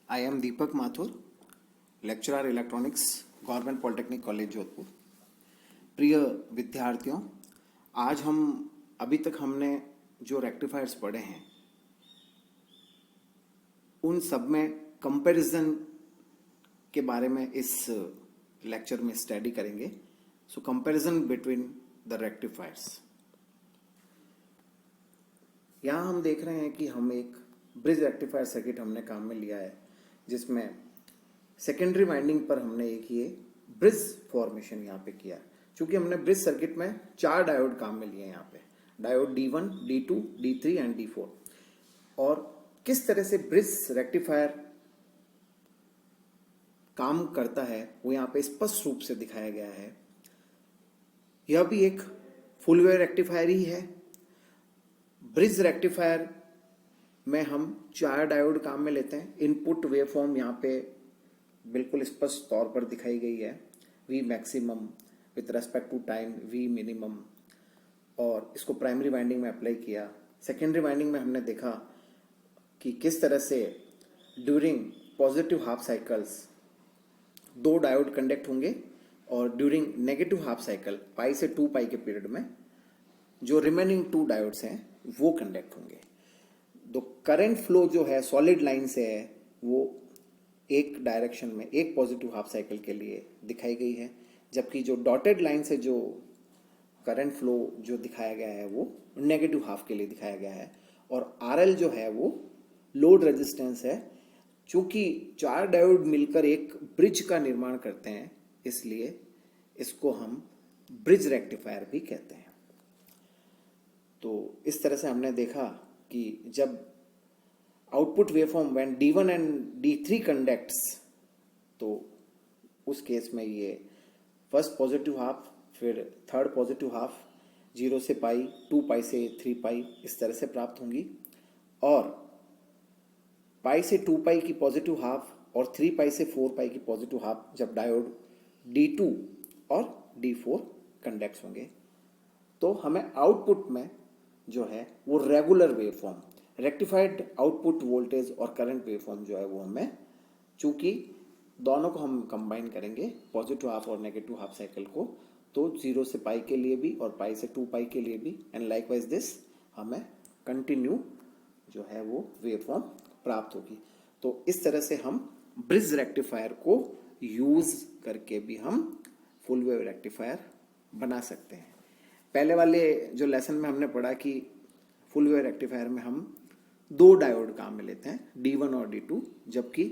I am Deepak Mathur, lecturer electronics, government polytechnic college Jodhpur. प्रिय विद्यार्थियों, आज हम अभी तक हमने जो रेक्टिफायर्स पढ़े हैं उन सब में कंपैरिजन के बारे में इस लेक्चर में स्टडी करेंगे। सो कंपैरिजन बिटवीन द रेक्टिफायर्स। यहाँ हम देख रहे हैं कि हम एक ब्रिज रेक्टिफायर सर्किट हमने काम में लिया है, जिसमें सेकेंडरी वाइंडिंग पर हमने एक ये ब्रिज फॉर्मेशन यहाँ पे किया। चूंकि हमने ब्रिज सर्किट में 4 डायोड काम में लिए हैं यहाँ पे, diode D1, D2, D3 and D4। और किस तरह से ब्रिज रेक्टिफायर काम करता है वो यहाँ पे स्पष्ट रूप से दिखाया गया है। यह भी एक फुल वेव रेक्टिफायर ही है। ब्रिज रेक्टिफायर में हम 4 डायोड काम में लेते हैं। इनपुट वेवफॉर्म यहाँ पे बिल्कुल स्पष्ट तौर पर दिखाई गई है, V maximum with respect to time, V minimum, और इसको प्राइमरी वाइंडिंग में अप्लाई किया। सेकेंडरी वाइंडिंग में हमने देखा कि किस तरह से during positive half cycles 2 diode conduct होंगे और during negative half cycle pi से 2 पाई के पीरियड में जो रिमेनिंग 2 डायोड्स हैं वो कंडक्ट होंगे। तो करंट फ्लो जो है सॉलिड लाइन से है वो एक डायरेक्शन में एक पॉजिटिव हाफ साइकिल के लिए दिखाई गई है, जबकि जो डॉटेड लाइन से जो करंट फ्लो जो दिखाया गया है वो नेगेटिव हाफ के लिए दिखाया गया है। और RL जो है वो लोड रेजिस्टेंस है। चूंकि 4 डायोड मिलकर एक ब्रिज का निर्माण करते हैं, इसलिए इसको हम ब्रिज रेक्टिफायर भी कहते हैं। तो इस तरह से हमने देखा कि जब output waveform when D1 and D3 conducts, तो उस केस में ये फर्स्ट पॉजिटिव हाफ, फिर थर्ड पॉजिटिव हाफ 0 से पाई, 2 पाई से 3 पाई इस तरह से प्राप्त होंगी। और पाई से 2 पाई की पॉजिटिव हाफ और 3 पाई से 4 पाई की पॉजिटिव हाफ जब डायोड D2 और D4 कंडक्ट्स होंगे, तो हमें आउटपुट में जो है वो regular waveform, rectified output voltage और करंट वेवफॉर्म जो है वो हमें, चूंकि दोनों को हम कंबाइन करेंगे पॉजिटिव हाफ और नेगेटिव हाफ साइकिल को, तो 0 से पाई के लिए भी और पाई से 2 पाई के लिए भी एंड लाइकवाइज दिस हमें कंटिन्यू जो है वो वेवफॉर्म प्राप्त होगी। तो इस तरह से हम ब्रिज रेक्टिफायर को यूज करके भी हम फुल वेव रेक्टिफायर बना सकते हैं। पहले वाले जो लेसन में हमने पढ़ा कि फुल वेव रेक्टिफायर में हम 2 डायोड काम में लेते हैं, D1 और D2, जबकि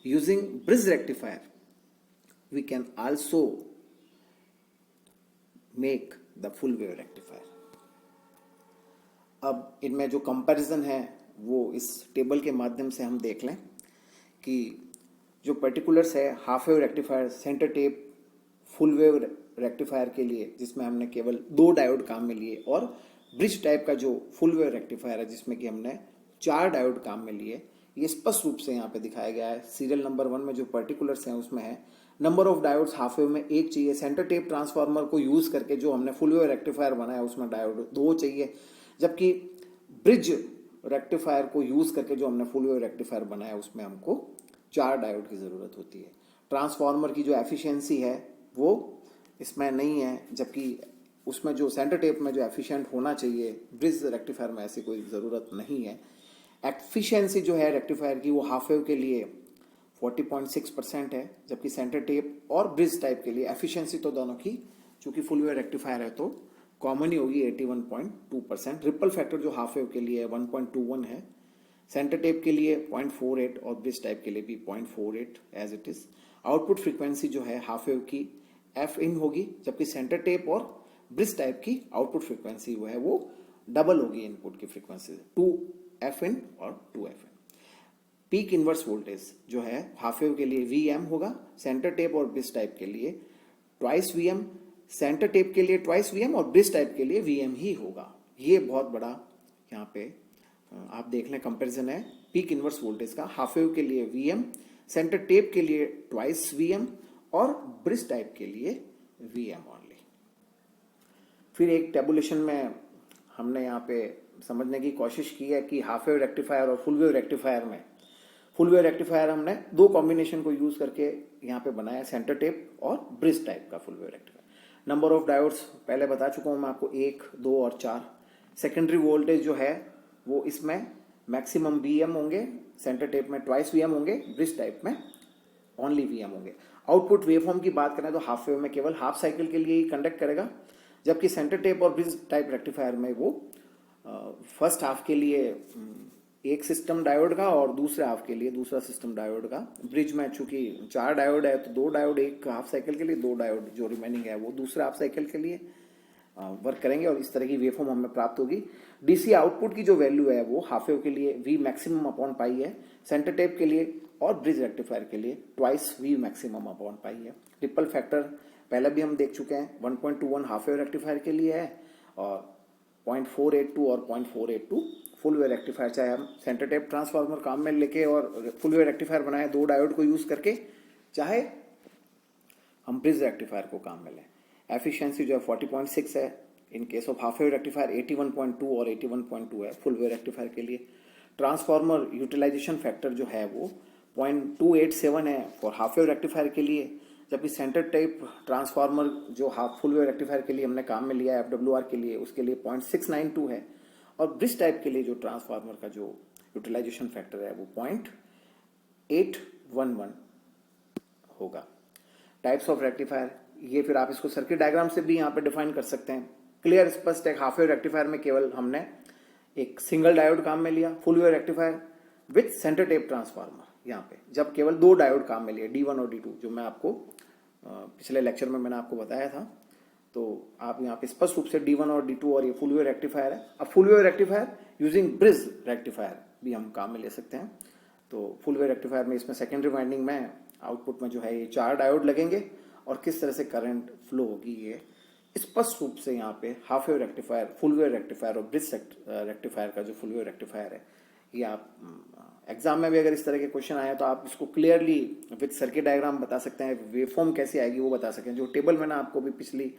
using bridge rectifier we can also make the full wave rectifier. अब इनमें जो कंपैरिजन है वो इस टेबल के माध्यम से हम देख लें कि जो पर्टिकुलर्स है half wave rectifier, centre tap full wave rectifier के लिए जिसमें हमने केवल 2 डायोड काम में लिए, और ब्रिज टाइप का जो फुल वेव रेक्टिफायर है जिसमें कि हमने 4 डायोड काम में लिए, ये स्पष्ट रूप से यहाँ पे दिखाया गया है। सीरियल नंबर 1 में जो पर्टिकुलर्स हैं उसमें है number of diodes half wave में 1 चाहिए। सेंटर टेप ट्रांसफार्मर को यूज करके जो हमने फुल वेव रेक्टिफायर बनाया उसमें डायोड 2 चाहिए, जबकि ब्रिज रेक्टिफायर को यूज करके जो हमने फुल वेव रेक्टिफायर बनाया उसमें हमको 4 डायोड की जरूरत होती है। ट्रांसफार्मर की जो एफिशिएंसी है वो इसमें नहीं है, जबकि उसमें जो सेंटर टेप में जो एफिशिएंट होना चाहिए ब्रिज रेक्टिफायर में ऐसी कोई ज़रूरत नहीं है। एफिशिएंसी जो है रेक्टिफायर की वो हाफ वेव के लिए 40.6% है, जबकि सेंटर टेप और ब्रिज टाइप के लिए एफिशिएंसी तो दोनों की, चूंकि फुल वेव रेक्टिफायर है तो कॉमन ही होगी 81.2%। रिपल फैक्टर जो हाफ वेव के लिए 1.21 है, सेंटर टेप के लिए 0.48 और ब्रिज टाइप के लिए भी 0.48 as it is. Output frequency जो है हाफ वेव की F इन होगी, जबकि सेंटर टेप और ब्रिज टाइप की आउटपुट फ्रीक्वेंसी वो है वो डबल होगी इनपुट की फ्रीक्वेंसी, 2F इन और 2F इन। पीक इनवर्स वोल्टेज जो है हाफ वेव के लिए VM होगा, सेंटर टेप और ब्रिज टाइप के लिए ट्वाइस VM, सेंटर टेप के लिए ट्वाइस VM और ब्रिज टाइप के लिए VM ही होगा। ये बहुत बड़ा यहाँ पे आप देख लें कंपेरिजन है पीक इनवर्स वोल्टेज का। हाफ वेव के लिए VM, सेंटर टेप के लिए ट्वाइस VM और ब्रिज टाइप के लिए VM ओनली। फिर एक टेबुलेशन में हमने यहाँ पे समझने की कोशिश की है कि हाफ वेव रेक्टिफायर और फुल वेव रेक्टिफायर में फुल वेव रेक्टिफायर हमने दो कॉम्बिनेशन को यूज करके यहाँ पे बनाया, सेंटर टेप और ब्रिज टाइप का full wave rectifier. Number of diodes पहले बता चुका हूँ मैं आपको, 1, 2 और 4। सेकेंडरी वोल्टेज जो है वो इसमें मैक्सिमम Vm होंगे, सेंटर टेप में ट्वाइस Vm होंगे, ब्रिज टाइप में ओनली Vm होंगे। आउटपुट वेवफॉर्म की बात करें तो हाफ वेव में केवल हाफ साइकिल के लिए ही कंडक्ट करेगा, जबकि सेंटर टेप और ब्रिज टाइप रेक्टिफायर में वो फर्स्ट हाफ के लिए एक सिस्टम डायोड का और दूसरे हाफ के लिए दूसरा सिस्टम डायोड का। ब्रिज में चूंकि 4 डायोड है तो 2 डायोड एक हाफ साइकिल के लिए, 2 डायोड जो रिमेनिंग है वो दूसरे हाफ साइकिल के लिए वर्क करेंगे और इस तरह की वेवफॉर्म हमें प्राप्त होगी। डीसी आउटपुट की जो वैल्यू है वो हाफ वेव के लिए V मैक्सिमम अपॉन पाई है, सेंटर टेप के लिए और ब्रिज रेक्टिफायर के लिए twice V maximum upon pi है। रिपल फैक्टर पहले भी हम देख चुके हैं, 1.21 हाफ वेव रेक्टिफायर के लिए है और 0.482 और 0.482 फुल वेव रेक्टिफायर। चाहे हम सेंटर टेप ट्रांसफार्मर काम में लेके और फुल वेव रेक्टिफायर बनाए 2 डायोड को यूज करके, चाहे हम ब्रिज रेक्टिफायर को काम में लें। एफिशिएंसी जो है 40.6 है, in case of half wave rectifier 81.2 और 81.2 है फुल वेव रेक्टिफायर के लिए। ट्रांसफार्मर यूटिलाइजेशन फैक्टर जो है वो 0.287 है फॉर हाफ वेव रेक्टिफायर के लिए, जबकि सेंटर टाइप ट्रांसफार्मर जो हाफ फुल वेव रेक्टिफायर के लिए हमने काम में लिया है FWR के लिए, उसके लिए 0.692 है और ब्रिज टाइप के लिए जो ट्रांसफार्मर का जो यूटिलाइजेशन फैक्टर है वो 0.811 होगा। टाइप्स ऑफ रेक्टिफायर, ये फिर आप इसको सर्किट डायग्राम से भी यहाँ पे डिफाइन कर सकते हैं। क्लियर स्पष्ट है, हाफ वेव रेक्टिफायर में केवल हमने एक सिंगल डायोड काम में लिया, full wave rectifier with centre tap transformer यहाँ पे जब केवल 2 डायोड काम में लिए, D1 और D2, जो मैं आपको पिछले लेक्चर में मैंने आपको बताया था। तो आप यहाँ पे स्पष्ट रूप से D1 और D2 और ये फुल वेव रेक्टिफायर है। अब full wave rectifier using bridge rectifier भी हम काम में ले सकते हैं। तो फुल वेव रेक्टिफायर में इसमें सेकेंडरी वाइंडिंग में आउटपुट में जो है ये 4 डायोड लगेंगे और किस तरह से करंट फ्लो होगी ये स्पष्ट रूप से यहाँ पे half wave rectifier, full wave rectifier और ब्रिज रेक्टिफायर का जो फुल वेव रेक्टिफायर है, ये आप एग्जाम में भी अगर इस तरह के क्वेश्चन आए तो आप इसको क्लियरली विद सर्किट डायग्राम बता सकते हैं, वेवफॉर्म कैसी आएगी वो बता सकते हैं। जो टेबल मैंने आपको भी पिछली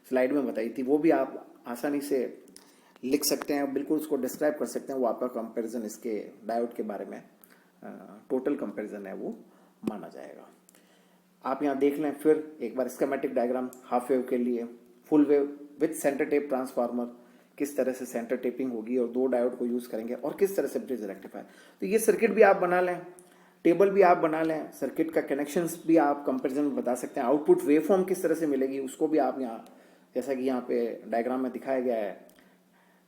स्लाइड में बताई थी वो भी आप आसानी से लिख सकते हैं, बिल्कुल उसको डिस्क्राइब कर सकते हैं। वो आपका कंपैरिजन इसके डायोड के बारे में टोटल कंपैरिजन है वो माना जाएगा। आप यहाँ देख लें फिर एक बार स्कीमेटिक डायग्राम हाफ वेव के लिए, full wave with centre tap transformer, किस तरह से सेंटर टेपिंग होगी और 2 डायोड को यूज करेंगे और किस तरह से ब्रिज रेक्टिफायर। तो ये सर्किट भी आप बना लें, टेबल भी आप बना लें, सर्किट का कनेक्शंस भी आप कंपैरिजन बता सकते हैं, आउटपुट वेवफॉर्म किस तरह से मिलेगी उसको भी आप यहाँ, जैसा कि यहाँ पे डायग्राम में दिखाया गया है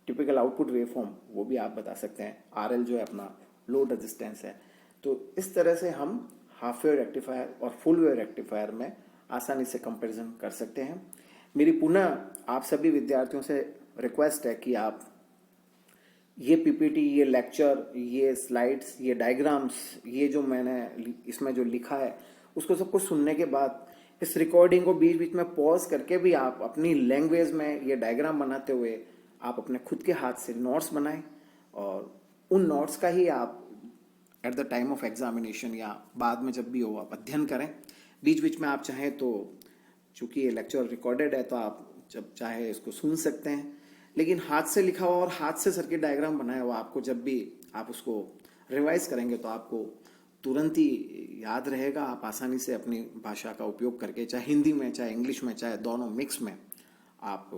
टिपिकल आउटपुट वेवफॉर्म, वो भी आप बता सकते हैं। RL जो है अपना लोड रेजिस्टेंस है। तो इस तरह से हम हाफ वेव रेक्टिफायर और फुल वेव रेक्टिफायर में आसानी से कंपैरिजन कर सकते हैं। मेरी पुनः आप सभी विद्यार्थियों से रिक्वेस्ट है कि आप ये PPT, ये लेक्चर, ये स्लाइड्स, ये डायग्राम्स, ये जो मैंने इसमें जो लिखा है उसको सबको सुनने के बाद इस रिकॉर्डिंग को बीच बीच में पॉज करके भी आप अपनी लैंग्वेज में ये डायग्राम बनाते हुए आप अपने खुद के हाथ से नोट्स बनाएं और उन नोट्स का ही आप at the time of examination या बाद में जब भी हो आप अध्ययन करें। बीच बीच में आप चाहें तो, चूंकि ये लेक्चर रिकॉर्डेड है तो आप जब चाहे इसको सुन सकते हैं, लेकिन हाथ से लिखा हुआ और हाथ से सर्किट डायग्राम बनाया हुआ आपको जब भी आप उसको रिवाइज करेंगे तो आपको तुरंत ही याद रहेगा। आप आसानी से अपनी भाषा का उपयोग करके, चाहे हिंदी में, चाहे इंग्लिश में, चाहे दोनों मिक्स में, आप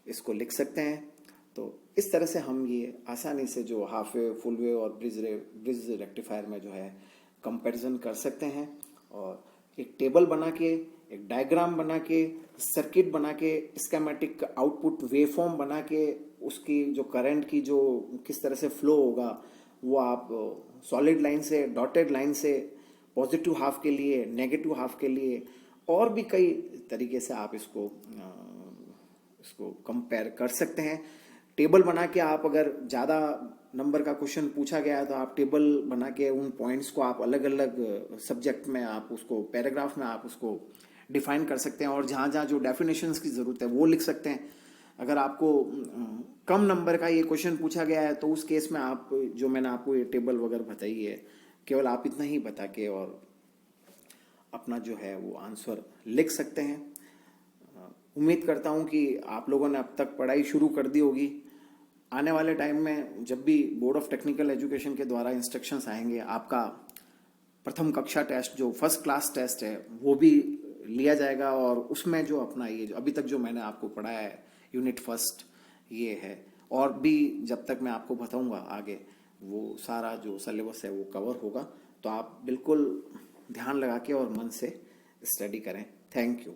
इसको लिख सकते हैं। तो इस तरह से हम ये आसानी से जो हाफ वेव, फुल वेव और ब्रिज रेक्टिफायर में जो है कंपैरिजन कर सकते हैं और एक टेबल बना के, एक डायग्राम बना के, सर्किट बना के, स्कीमेटिक आउटपुट वेवफॉर्म बना के, उसकी जो करंट की जो किस तरह से फ्लो होगा वो आप सॉलिड लाइन से, डॉटेड लाइन से, पॉजिटिव हाफ के लिए, नेगेटिव हाफ के लिए और भी कई तरीके से आप इसको कंपेयर कर सकते हैं। टेबल बना के आप, अगर ज़्यादा नंबर का क्वेश्चन पूछा गया है तो आप टेबल बना के उन पॉइंट्स को आप अलग अलग सब्जेक्ट में आप उसको पैराग्राफ में आप उसको डिफाइन कर सकते हैं और जहाँ जहाँ जो डेफिनेशंस की ज़रूरत है वो लिख सकते हैं। अगर आपको कम नंबर का ये क्वेश्चन पूछा गया है तो उस केस में आप, जो मैंने आपको ये टेबल वगैरह बताई है, केवल आप इतना ही बता के और अपना जो है वो आंसर लिख सकते हैं। उम्मीद करता हूँ कि आप लोगों ने अब तक पढ़ाई शुरू कर दी होगी। आने वाले टाइम में जब भी बोर्ड ऑफ टेक्निकल एजुकेशन के द्वारा इंस्ट्रक्शंस आएंगे, आपका प्रथम कक्षा टेस्ट जो फर्स्ट क्लास टेस्ट है वो भी लिया जाएगा, और उसमें जो अपना ये जो अभी तक जो मैंने आपको पढ़ाया है यूनिट फर्स्ट ये है, और भी जब तक मैं आपको बताऊंगा आगे वो सारा जो सिलेबस है वो कवर होगा। तो आप बिल्कुल ध्यान लगा के और मन से स्टडी करें। Thank you.